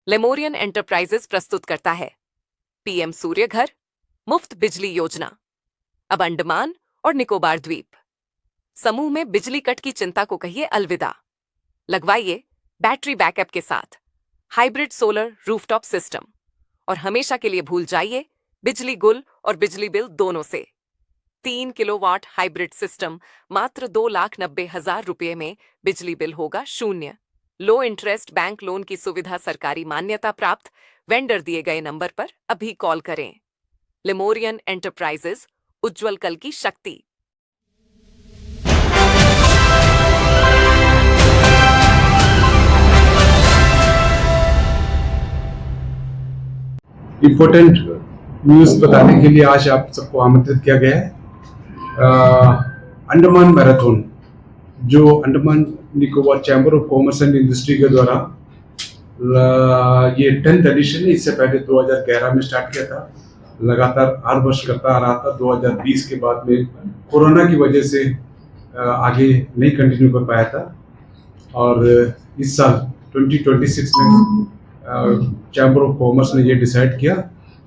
Lemurian enterprises प्रस्तुत करता है पीएम सूर्य घर मुफ्त बिजली योजना। अब अंडमान और निकोबार द्वीप समूह में बिजली कट की चिंता को कहिए अलविदा। लगवाइए बैटरी बैकअप के साथ हाइब्रिड सोलर रूफटॉप सिस्टम और हमेशा के लिए भूल जाइए बिजली गुल और बिजली बिल दोनों से। 3 किलोवाट हाइब्रिड सिस्टम मात्र 2,90,000 रुपये में बिजली बिल होगा शून्य। लो इंटरेस्ट बैंक लोन की सुविधा सरकारी मान्यता प्राप्त। वेंडर दिए गए नंबर पर अभी कॉल करें। लेमोरियन एंटरप्राइजेस, उज्जवल कल की शक्ति। इम्पोर्टेंट न्यूज़ बताने के लिए आज आप सबको आमंत्रित किया गया है। अंडमान मैराथन जो Andaman Nicobar chamber of commerce and industry के द्वारा ये 10th एडिशन है। इससे पहले 2011 में स्टार्ट किया था, लगातार हर वर्ष करता आ रहा था। 2020 के बाद में कोरोना की वजह से आगे नहीं कंटिन्यू कर पाया था और इस साल 2026 में चैम्बर ऑफ कॉमर्स ने ये डिसाइड किया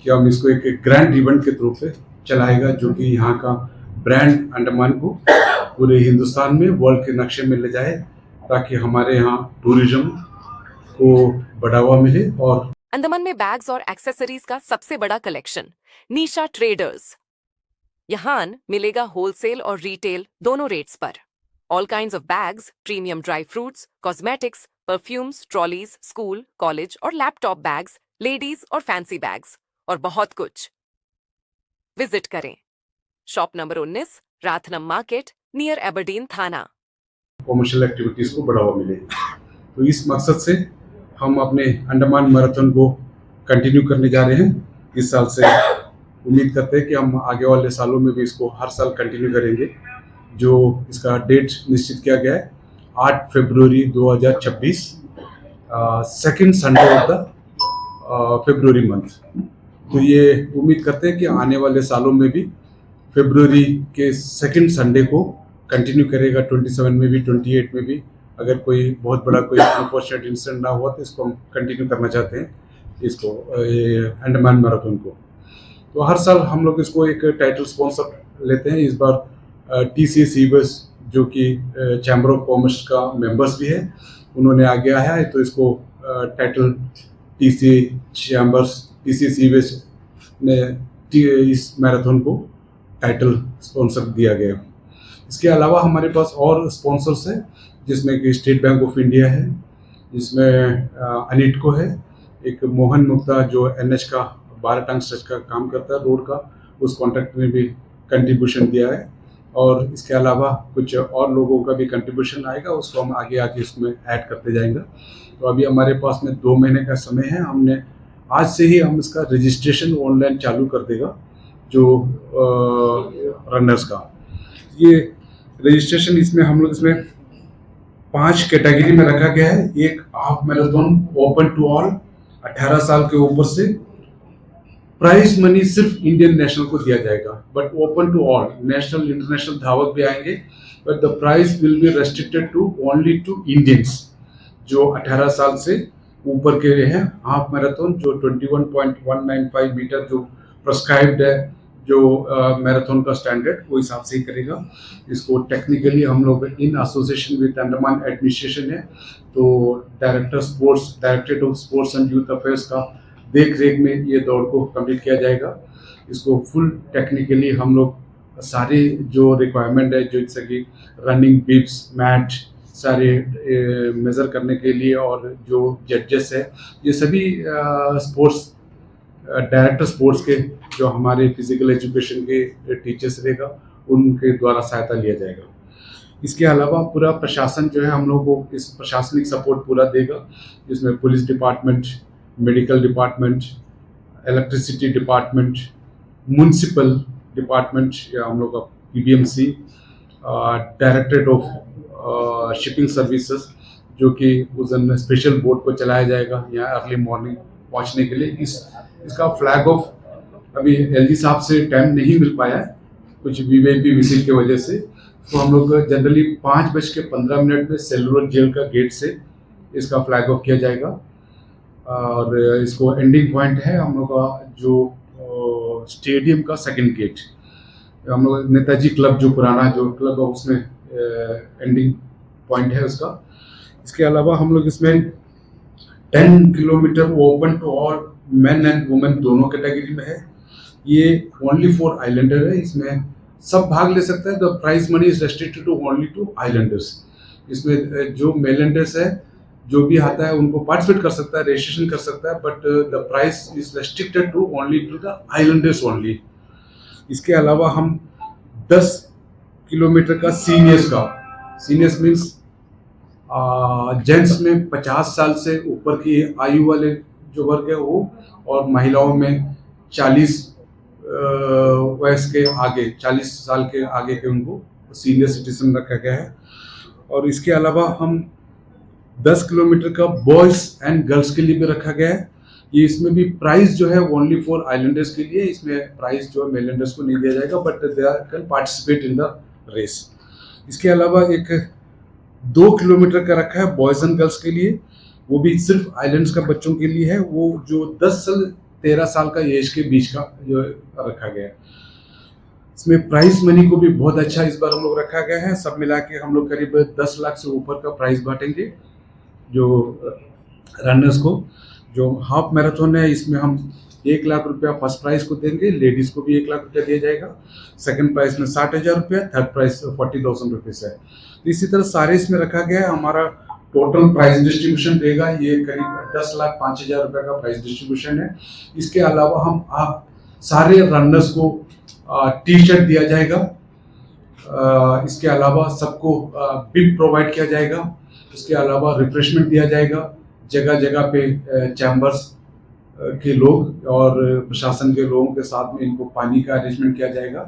कि हम इसको एक ग्रैंड इवेंट के रूप में चलाएगा, जो कि यहाँ का ब्रांड अंडमान को पूरे हिंदुस्तान में वर्ल्ड के नक्शे में ले जाए, ताकि हमारे यहाँ टूरिज्म को बढ़ावा मिले। और अंडमान में बैग्स और एक्सेसरीज का सबसे बड़ा कलेक्शन नीशा ट्रेडर्स। यहाँ मिलेगा होलसेल और रिटेल दोनों रेट्स पर। All kinds of bags, premium dry fruits, cosmetics, perfumes, trolleys, school, college और लैपटॉप बैग्स, लेडीज और फैंसी बैग्स और बहुत कुछ। विजिट करें shop number 19, Rathnam market, near Aberdeen थाना। कॉमर्शियल एक्टिविटीज को बढ़ावा मिले, तो इस मकसद से हम अपने अंडमान मैराथन को कंटिन्यू करने जा रहे हैं इस साल से। उम्मीद करते हैं कि हम आगे वाले सालों में भी इसको हर साल कंटिन्यू करेंगे। जो इसका डेट निश्चित किया गया है 8 फरवरी 2026, second Sunday off the February month. तो ये उम्मीद करते हैं कि आने वाले सालों में भी फरवरी के सेकेंड संडे को कंटिन्यू करेगा। 27 में भी, 28 में भी, अगर कोई बहुत बड़ा कोई अनफॉर्चुनेट इंसिडेंट ना हुआ तो इसको हम कंटिन्यू करना चाहते हैं, इसको अंडमान मैराथन को। तो हर साल हम लोग इसको एक टाइटल स्पॉन्सर लेते हैं। इस बार टीसीएस जो कि चैम्बर ऑफ कॉमर्स का मेंबर्स भी है, उन्होंने आगे आया है, तो इसको टाइटल टीसीएस ने इस मैराथन को टाइटल स्पॉन्सर दिया गया। इसके अलावा हमारे पास और स्पॉन्सर्स हैं, जिसमें कि स्टेट बैंक ऑफ इंडिया है, जिसमें अनिटको है, एक मोहन मुक्ता जो एनएच का 12 टन स्ट्रेच का काम करता है रोड का, उस कॉन्ट्रैक्ट में भी कंट्रीब्यूशन दिया है। और इसके अलावा कुछ और लोगों का भी कंट्रीब्यूशन आएगा, उसको हम आगे आके इसमें ऐड करते जाएंगे। तो अभी हमारे पास में 2 महीने का समय है। हमने आज से ही हम इसका रजिस्ट्रेशन ऑनलाइन चालू कर देगा, जो रनर्स का ये रजिस्ट्रेशन। इसमें हम लोग इसमें 5 कैटेगरी में रखा गया है। एक half marathon open to all, 18 साल के ऊपर से। प्राइज मनी सिर्फ इंडियन नेशनल को दिया जाएगा, but open to all, national international धावक भी आएंगे, but the prize will be restricted to only to Indians जो 18 साल से ऊपर के हैं। हाफ मैराथन जो 21.195 मीटर जो प्रेस्क्राइब्ड है, जो मैराथन का स्टैंडर्ड, वो हिसाब से ही करेगा। इसको टेक्निकली हम लोग in association with Andaman administration है, तो directorate of sports and youth affairs का देख रेख में ये दौड़ को कंप्लीट किया जाएगा। इसको फुल टेक्निकली हम लोग सारे जो रिक्वायरमेंट है, जो जैसे कि रनिंग बिब्स, मैट, सारे मेज़र करने के लिए, और जो जजेस है, ये सभी स्पोर्ट्स डायरेक्टर स्पोर्ट्स के जो हमारे फिजिकल एजुकेशन के टीचर्स रहेगा, उनके द्वारा सहायता लिया जाएगा। इसके अलावा पूरा प्रशासन जो है हम लोगों को इस प्रशासनिक सपोर्ट पूरा देगा, जिसमें police department, medical department, electricity department, municipal department, या हम लोग का PBMC, directorate of shipping services, जो कि उस दिन स्पेशल बोट को चलाया जाएगा यहाँ अर्ली मॉर्निंग पहुँचने के लिए। इसका फ्लैग ऑफ अभी एलजी साहब से टाइम नहीं मिल पाया है, कुछ वीवीआईपी विजिट की वजह से, तो हम लोग जनरली 5:15 में सेलुलर जेल का गेट से इसका फ्लैग ऑफ किया जाएगा। और इसको एंडिंग पॉइंट है हम लोग का जो स्टेडियम का सेकंड गेट, हम लोग नेताजी क्लब जो पुराना जो क्लब है उसमें एंडिंग पॉइंट है उसका। इसके अलावा हम लोग इसमें 10 kilometre open to all men and women दोनों कैटेगरी में है। ये ओनली फॉर आइलैंडर है, इसमें सब भाग ले सकते हैं। The prize money is restricted to only to islanders. इसमें जो मेलैंडर्स है जो भी आता है उनको पार्टिसिपेट कर सकता है, रजिस्ट्रेशन कर सकता है, but the price is restricted to only to the islanders only. इसके अलावा हम 10 किलोमीटर का सीनियर्स मीन्स जेंट्स में 50 साल से ऊपर की आयु वाले जो वर्ग है वो, और महिलाओं में 40 वयस के आगे 40 साल के आगे के उनको सीनियर सिटीजन रखा गया है। और इसके अलावा हम 10 किलोमीटर का बॉयज़ एंड गर्ल्स के लिए भी रखा गया है। ये इसमें भी प्राइस जो है ओनली फॉर आइलैंडर्स के लिए, इसमें प्राइस जो है मेलैंडर्स को नहीं दिया जाएगा, but they are can participate in the race. इसके अलावा एक 2 किलोमीटर का रखा है बॉयज़ एंड गर्ल्स के लिए, वो भी सिर्फ आइलैंड्स का बच्चों के लिए है, वो जो 10 से 13 साल का एज के बीच का जो रखा गया है। इसमें प्राइज मनी को भी बहुत अच्छा इस बार हम लोग रखा गया है। सब मिला के हम लोग करीब 10 लाख से ऊपर का प्राइज बांटेंगे जो रनर्स को। जो हाफ मैराथन है इसमें हम 1 लाख रुपया फर्स्ट प्राइज को देंगे, लेडीज को भी 1 लाख रुपया दिया जाएगा। सेकंड प्राइज में 60,000 रुपया, थर्ड प्राइज 40,000 रुपीज़ है। तो इसी तरह सारे इसमें रखा गया है। हमारा टोटल प्राइज डिस्ट्रीब्यूशन रहेगा ये करीब 10,05,000 रुपये का प्राइज डिस्ट्रीब्यूशन है। इसके अलावा हम सारे रनर्स को टी शर्ट दिया जाएगा। इसके अलावा सबको बिल प्रोवाइड किया जाएगा। इसके अलावा रिफ्रेशमेंट दिया जाएगा। जगह जगह पे चैम्बर्स के लोग और प्रशासन के लोगों के साथ में इनको पानी का अरेंजमेंट किया जाएगा।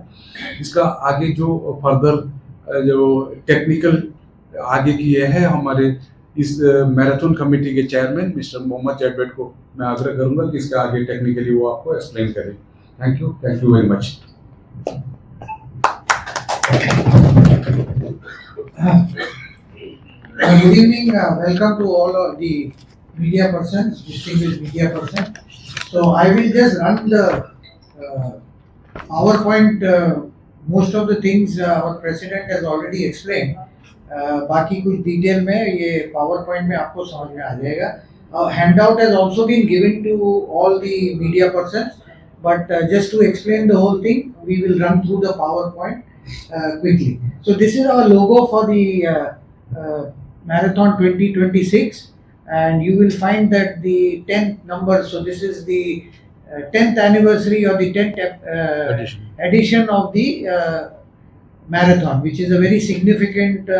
इसका आगे जो फर्दर जो टेक्निकल आगे की ये है, हमारे इस मैराथन कमेटी के चेयरमैन मिस्टर मोहम्मद ज़ैड को मैं आग्रह करूंगा कि इसका आगे टेक्निकली वो आपको एक्सप्लेन करें। Thank you very much. Good evening, welcome to all of the media persons, distinguished media persons. So I will just run the PowerPoint. Most of the things our president has already explained. बाकी कुछ detail में ये PowerPoint में आपको समझ में आ जाएगा. Handout has also been given to all the media persons, but just to explain the whole thing, we will run through the PowerPoint quickly. So this is our logo for the Marathon 2026, and you will find that the 10th number, so this is the 10th anniversary or the 10th edition of the marathon, which is a very significant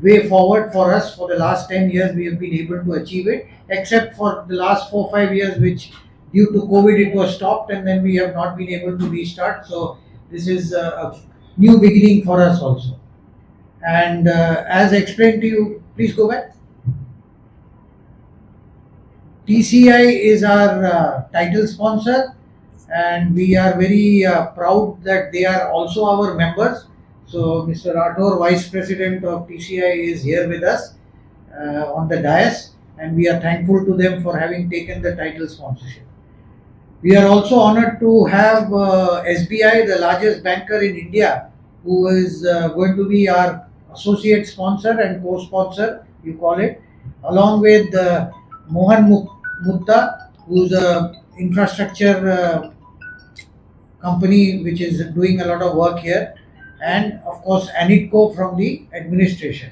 way forward for us. For the last 10 years we have been able to achieve it, except for the last 4-5 years which due to COVID it was stopped, and then we have not been able to restart. So this is a new beginning for us also. And as explained to you, please go back. TCI is our title sponsor, and we are very proud that they are also our members. So Mr. Rathore, Vice President of TCI, is here with us on the dais, and we are thankful to them for having taken the title sponsorship. We are also honored to have SBI, the largest banker in India, who is going to be our associate sponsor and co-sponsor, you call it, along with Mohan Mutta, who's a infrastructure company which is doing a lot of work here, and of course Anitco from the administration.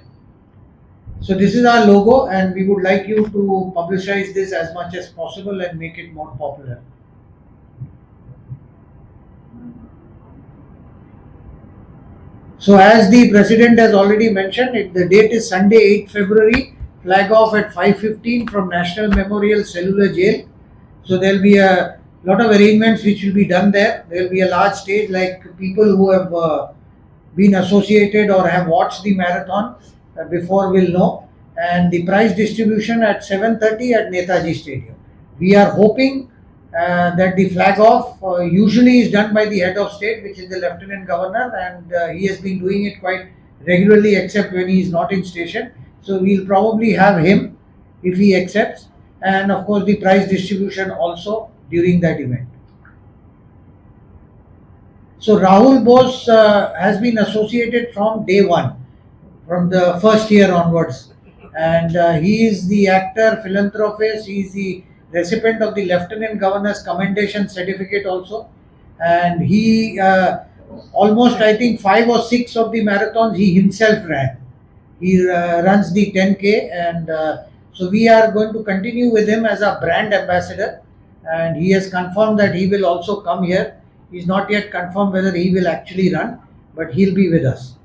So this is our logo, and we would like you to publicize this as much as possible and make it more popular. So as the President has already mentioned, the date is Sunday 8 February, flag off at 5:15 from National Memorial Cellular Jail. So there will be a lot of arrangements which will be done there. There will be a large stage, like people who have been associated or have watched the marathon before will know. And the prize distribution at 7:30 at Netaji Stadium. We are hoping that the flag off usually is done by the head of state, which is the Lieutenant Governor, and he has been doing it quite regularly except when he is not in station. So we'll probably have him if he accepts. and of course the prize distribution also during that event. So Rahul Bose has been associated from day one, from the first year onwards, and he is the actor, philanthropist. He is the recipient of the Lieutenant Governor's Commendation Certificate also, and he almost, I think, 5 or 6 of the marathons he himself ran. He runs the 10K, and so we are going to continue with him as a brand ambassador, and he has confirmed that he will also come here. He's not yet confirmed whether he will actually run, but he'll be with us.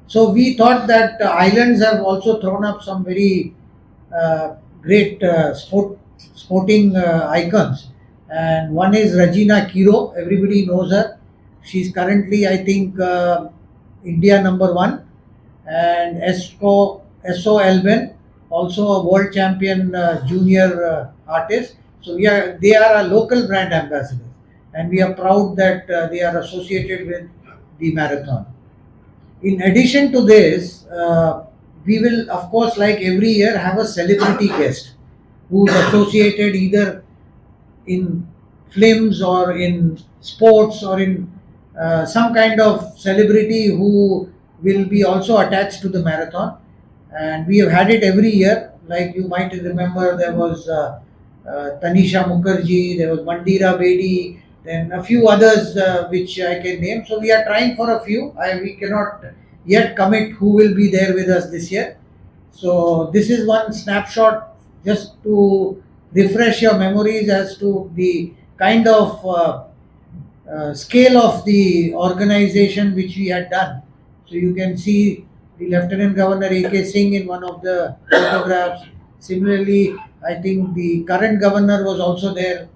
So we thought that islands have also thrown up some very great sporting icons, and one is Regina Kiro. Everybody knows her. She's currently, I think, India #1, and 𝘼𝙧𝙖𝙧𝙖𝙀, also a world champion junior artist. So they are a local brand ambassadors, and we are proud that they are associated with the marathon. In addition to this, we will, of course, like every year, have a celebrity guest who is associated either in films or in sports or in some kind of celebrity who will be also attached to the marathon. And we have had it every year. Like you might remember, there was Tanisha Mukherjee, there was Mandira Bedi, then a few others which I can name. So we are trying for a few. We cannot yet commit who will be there with us this year. So this is one snapshot just to refresh your memories as to the kind of scale of the organization which we had done. So you can see the Lieutenant Governor A.K. Singh in one of the photographs. Similarly, I think the current governor was also there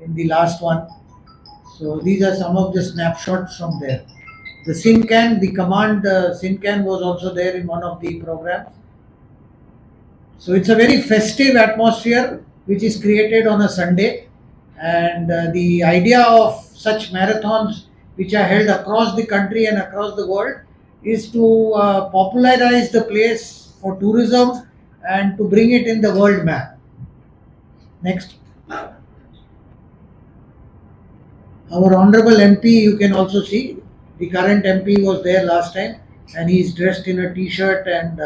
in the last one. So these are some of the snapshots from there. The Sincan, the command Sincan was also there in one of the programs. So it's a very festive atmosphere which is created on a Sunday, and the idea of such marathons which are held across the country and across the world is to popularize the place for tourism and to bring it in the world map. Next. Our Honorable MP, you can also see, the current MP was there last time, and he is dressed in a t-shirt, and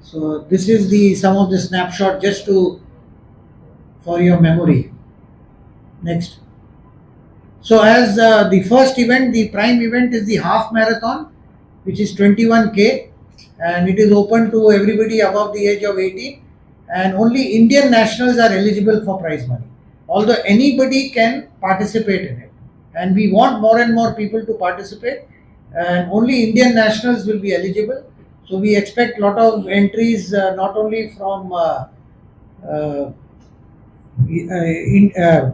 so this is some of the snapshot just for your memory. Next. So as the first event, the prime event is the half marathon, which is 21K, and it is open to everybody above the age of 18, and only Indian nationals are eligible for prize money. Although anybody can participate in it, and we want more and more people to participate, and only Indian nationals will be eligible. So we expect a lot of entries, not only from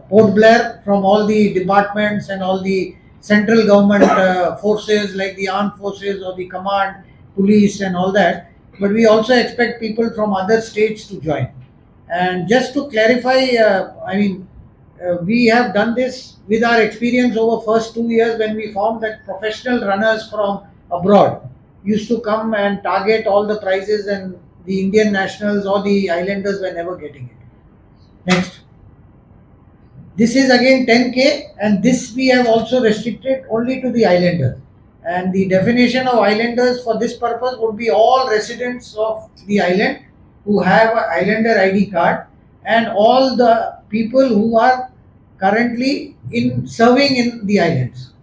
Port Blair, from all the departments and all the central government forces like the armed forces or the command, police and all that, but we also expect people from other states to join. And just to clarify, we have done this with our experience over first 2 years, when we found that professional runners from abroad used to come and target all the prizes, and the Indian nationals or the islanders were never getting it. Next. This is again 10K, and this we have also restricted only to the islanders. And the definition of islanders for this purpose would be all residents of the island who have an islander ID card, and all the people who are currently serving in the islands,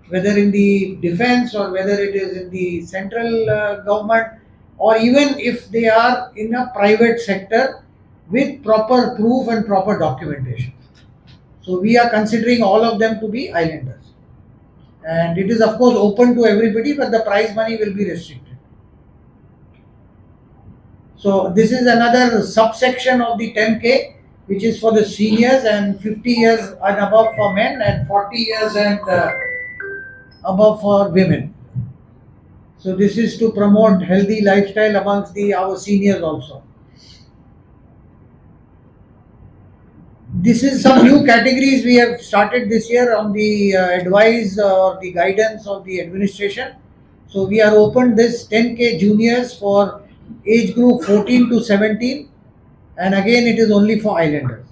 whether in the defense or whether it is in the central government, or even if they are in a private sector with proper proof and proper documentation. So we are considering all of them to be islanders. And it is of course open to everybody, but the prize money will be restricted. So this is another subsection of the 10K, which is for the seniors, and 50 years and above for men, and 40 years and above for women. So this is to promote healthy lifestyle amongst our seniors also. This is some new categories we have started this year on the advice or the guidance of the administration. So we are open this 10K juniors for age group 14 to 17, and again it is only for islanders.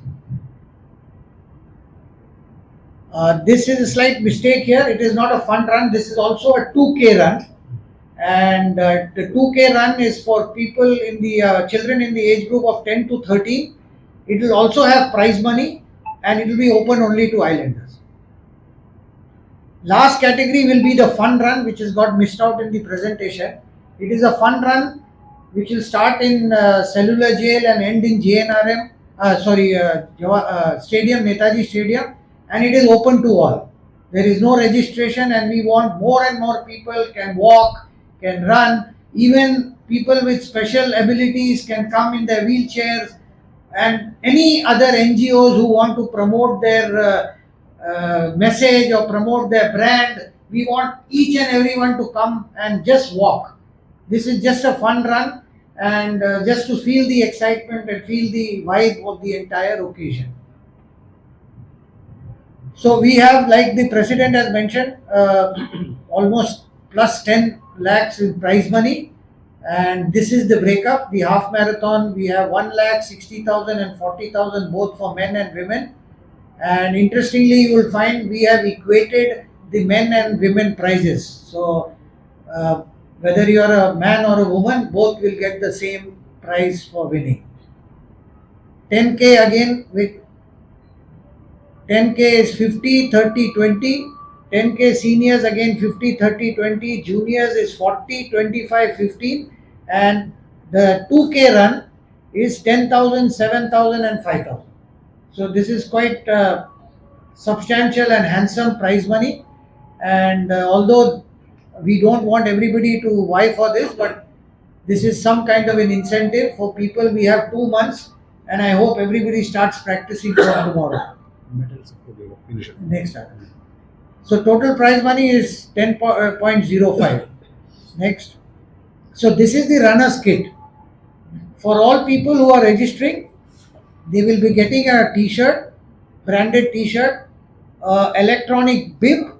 This is a slight mistake here. It is not a fun run. This is also a 2K run, and the 2K run is for people in the children in the age group of 10 to 13. It will also have prize money, and it will be open only to islanders. Last category will be the fun run, which has got missed out in the presentation. It is a fun run which will start in Cellular Jail and end in JNRM, Stadium, Netaji Stadium, and it is open to all. There is no registration, and we want more and more people can walk, can run. Even people with special abilities can come in their wheelchairs, and any other NGOs who want to promote their message or promote their brand. We want each and everyone to come and just walk. This is just a fun run, and just to feel the excitement and feel the vibe of the entire occasion. So we have, like the president has mentioned, almost plus 10 lakhs in prize money, and this is the breakup. The half marathon, we have 1,60,000 and 40,000 both for men and women. And interestingly, you will find we have equated the men and women prizes. So whether you are a man or a woman, both will get the same prize for winning. 10K again, with 10K is 50, 30, 20. 10K seniors again 50, 30, 20. Juniors is 40, 25, 15. And the 2K run is 10,000, 7,000 and 5,000. So this is quite substantial and handsome prize money. And although we don't want everybody to vie for this, but this is some kind of an incentive for people. We have 2 months, and I hope everybody starts practicing from tomorrow. Next time. So total prize money is 10.05. Next. So this is the runner's kit. For all people who are registering, they will be getting a t-shirt, branded t-shirt, electronic bib,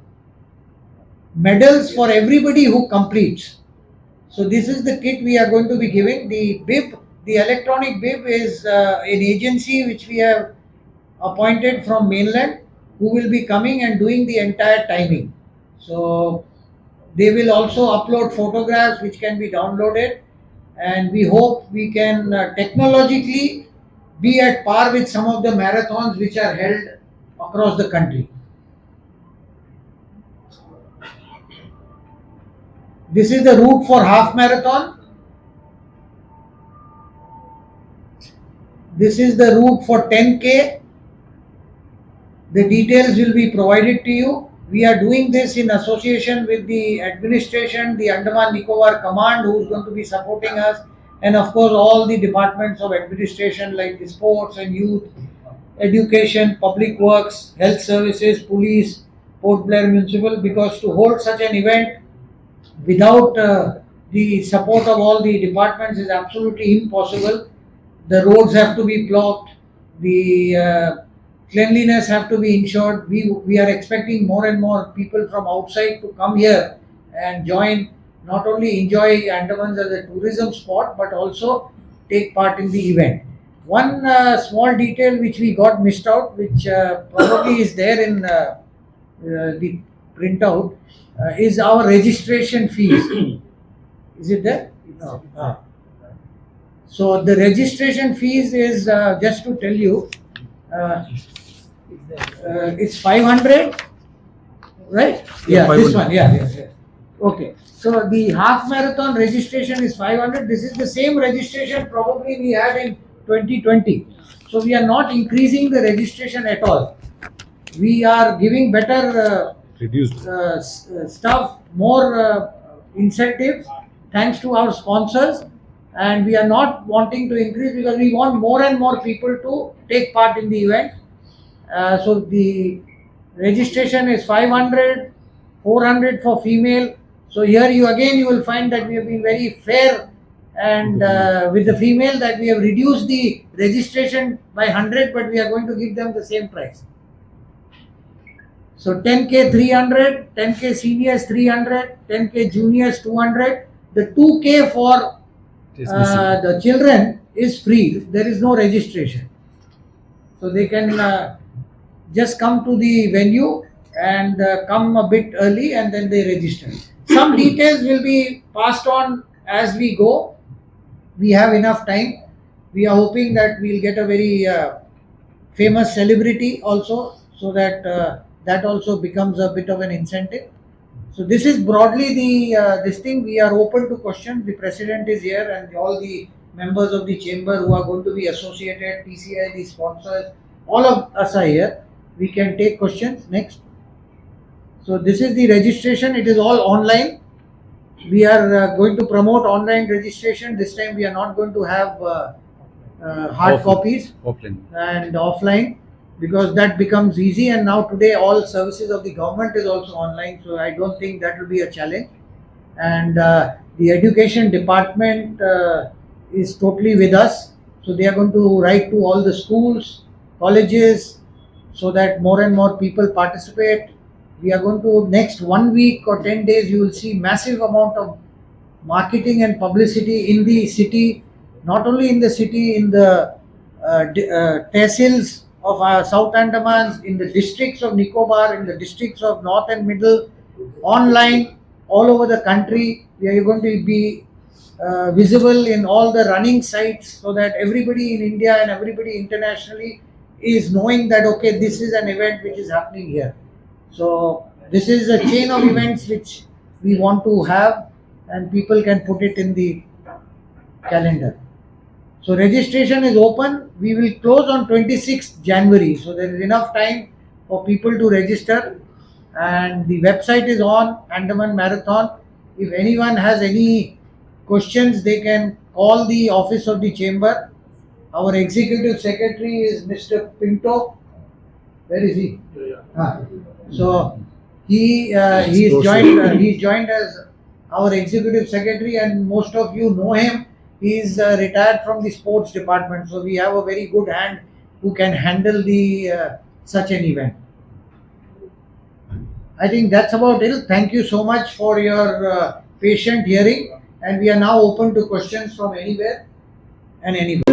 medals for everybody who completes. So this is the kit we are going to be giving. The bib, the electronic bib is an agency which we have appointed from mainland, who will be coming and doing the entire timing. So they will also upload photographs which can be downloaded, and we hope we can technologically be at par with some of the marathons which are held across the country. This is the route for half marathon. This is the route for 10K. The details will be provided to you. We are doing this in association with the administration, the Andaman Nicobar Command, who is going to be supporting us, and of course all the departments of administration like the sports and youth, education, public works, health services, police, Port Blair Municipal, because to hold such an event without the support of all the departments is absolutely impossible. The roads have to be blocked, the cleanliness have to be ensured. We are expecting more and more people from outside to come here and join, not only enjoy Andamans as a tourism spot, but also take part in the event. One small detail which we got missed out, which probably is there in the printout, is our registration fees. Is it there? No. So the registration fees is, just to tell you, it's 500, right? Yeah, this one. Yeah. Okay. So the half marathon registration is 500. This is the same registration probably we had in 2020. So we are not increasing the registration at all. We are giving better Reduced. stuff, more incentives, thanks to our sponsors, and we are not wanting to increase because we want more and more people to take part in the event. So the registration is 500, 400 for female. So here you will find that we have been very fair, and with the female, that we have reduced the registration by 100, but we are going to give them the same price. So 10K 300, 10K seniors 300, 10K juniors 200. The 2K for the children is free. There is no registration. So they can just come to the venue and come a bit early and then they register. Some details will be passed on as we go. We have enough time. We are hoping that we'll get a very famous celebrity also, so that that also becomes a bit of an incentive. So this is broadly the this thing. We are open to questions. The president is here and all the members of the chamber who are going to be associated, TCI, the sponsors, all of us are here. We can take questions. Next. So this is the registration. It is all online. We are going to promote online registration. This time we are not going to have hard copies and offline, because that becomes easy, and now today all services of the government is also online, so I don't think that will be a challenge. And the education department is totally with us, so they are going to write to all the schools, colleges, so that more and more people participate. We are going to, next 1 week or 10 days, you will see massive amount of marketing and publicity in the city, not only in the city, in the tehsils of South Andamans, in the districts of Nicobar, in the districts of North and Middle, online, all over the country. We are going to be visible in all the running sites, so that everybody in India and everybody internationally is knowing that, okay, this is an event which is happening here. So this is a chain of events which we want to have, and people can put it in the calendar. So registration is open. We will close on 26th January. So there is enough time for people to register. And the website is on, Andaman Marathon. If anyone has any questions, they can call the office of the chamber. Our executive secretary is Mr. Pinto. Where is he? So he's joined as our executive secretary, and most of you know him. He's retired from the sports department, so we have a very good hand who can handle the such an event. I think that's about it. Thank you so much for your patient hearing, and we are now open to questions from anywhere and anybody.